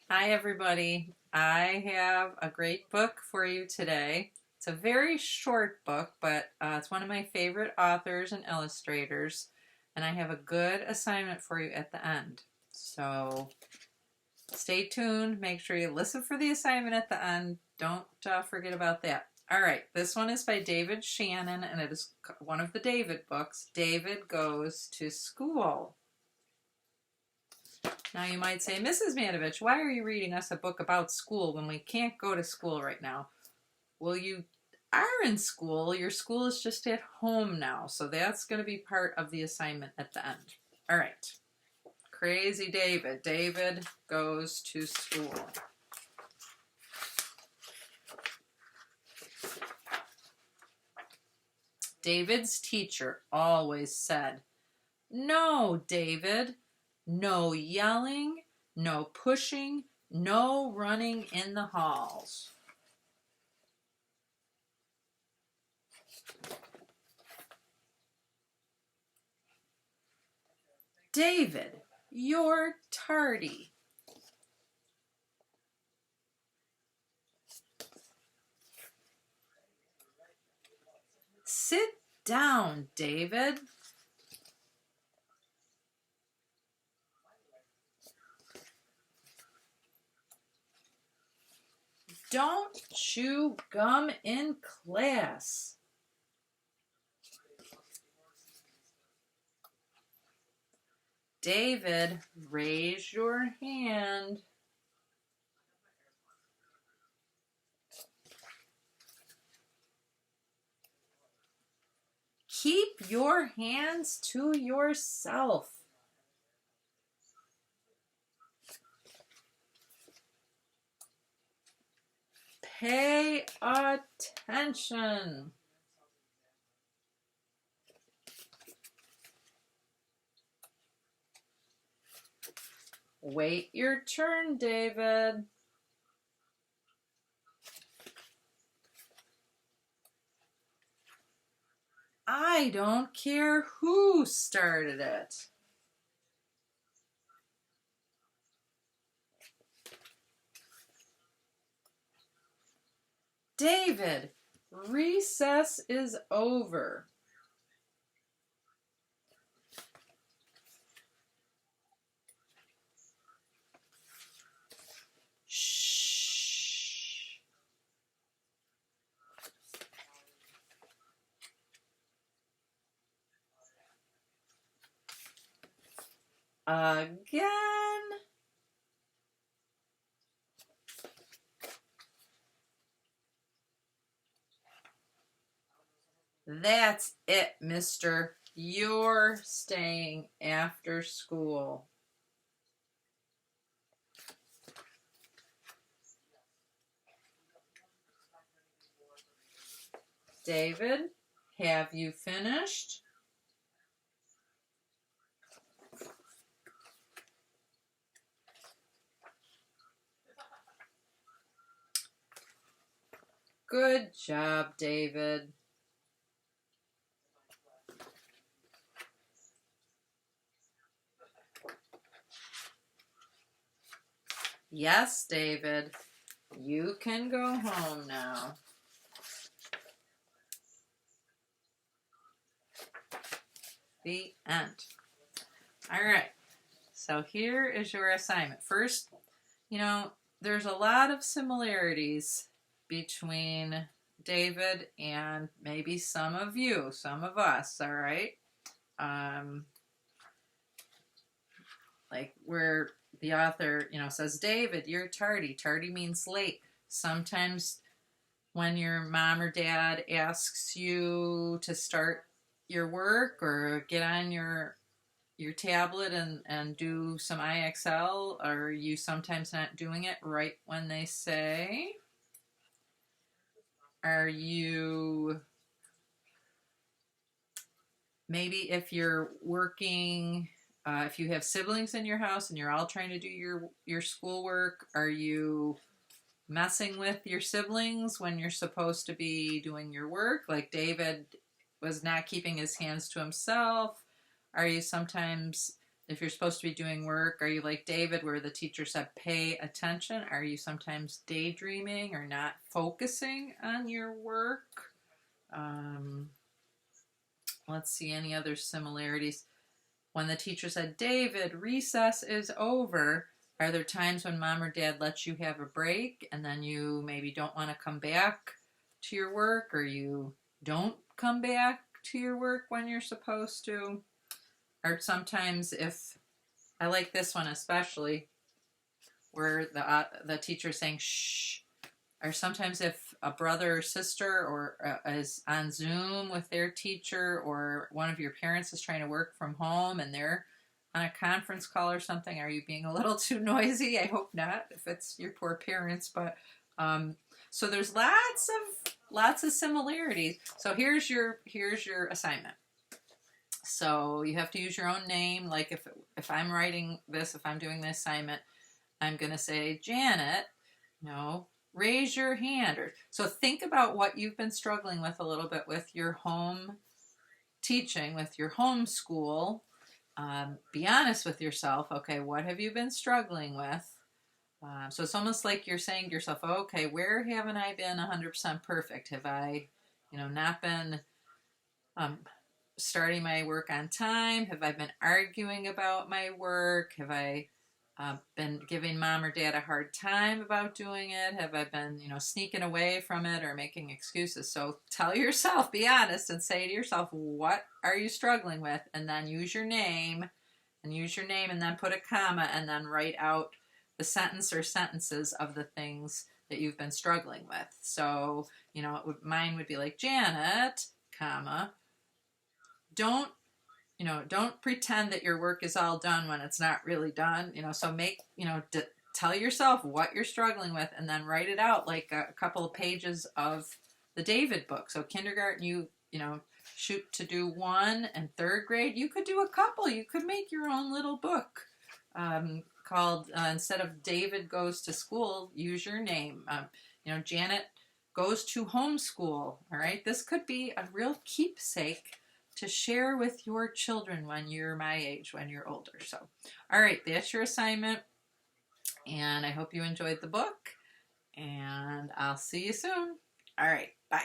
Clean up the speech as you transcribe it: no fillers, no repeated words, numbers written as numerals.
Hi, everybody. I have a great book for you today. It's a very short book, but it's one of my favorite authors and illustrators, and I have a good assignment for you at the end. So stay tuned. Make sure you listen for the assignment at the end. Don't forget about that. All right, this one is by David Shannon, and it is one of the David books. David Goes to School. Now you might say, Mrs. Manovich, why are you reading us a book about school when we can't go to school right now? Well, you are in school. Your school is just at home now. So that's going to be part of the assignment at the end. All right. Crazy David. David goes to school. David's teacher always said, "No, David, no yelling, no pushing, no running in the halls." David, you're tardy. Sit down, David. Don't chew gum in class. David, raise your hand. Keep your hands to yourself. Pay attention. Wait your turn, David. I don't care who started it. David, recess is over. Shh. Again. That's it, mister. You're staying after school. David, have you finished? Good job, David. Yes, David. You can go home now. The end. All right. So here is your assignment. First, there's a lot of similarities between David and maybe some of you, some of us, all right? Um, like where the author, says, David, you're tardy. Tardy means late. Sometimes when your mom or dad asks you to start your work or get on your tablet and do some IXL, are you sometimes not doing it right when they say? Are you, maybe if you're working, if you have siblings in your house and you're all trying to do your schoolwork, are you messing with your siblings when you're supposed to be doing your work? Like David was not keeping his hands to himself. Are you sometimes if you're supposed to be doing work, are you like David where the teacher said pay attention? Are you sometimes daydreaming or not focusing on your work? Um, let's see any other similarities. When the teacher said, David, recess is over, are there times when mom or dad lets you have a break and then you maybe don't want to come back to your work, or you don't come back to your work when you're supposed to? Or sometimes, if I like this one especially, where the teacher is saying shh, or sometimes if a brother or sister or is on Zoom with their teacher, or one of your parents is trying to work from home and they're on a conference call or something, are you being a little too noisy? I hope not, if it's your poor parents. But so there's lots of similarities. So here's your assignment. So you have to use your own name. Like if I'm writing this, if I'm doing the assignment, I'm going to say, Janet, raise your hand. So think about what you've been struggling with a little bit with your home teaching, with your homeschool. Be honest with yourself. Okay, what have you been struggling with? So it's almost like you're saying to yourself, okay, where haven't I been 100% perfect? Have I, not been starting my work on time? Have I been arguing about my work? Have I been giving mom or dad a hard time about doing it? Have I been, sneaking away from it or making excuses? So tell yourself, be honest, and say to yourself, what are you struggling with? And then use your name, and then put a comma, and then write out the sentence or sentences of the things that you've been struggling with. So, mine would be like, Janet, comma, don't pretend that your work is all done when it's not really done. So tell yourself what you're struggling with, and then write it out like a couple of pages of the David book. So kindergarten, you shoot to do one, and third grade, you could do a couple. You could make your own little book called, instead of David Goes to School, use your name. Janet Goes to Homeschool. All right. This could be a real keepsake to share with your children when you're my age, when you're older. So, all right, that's your assignment. And I hope you enjoyed the book. And I'll see you soon. All right, bye.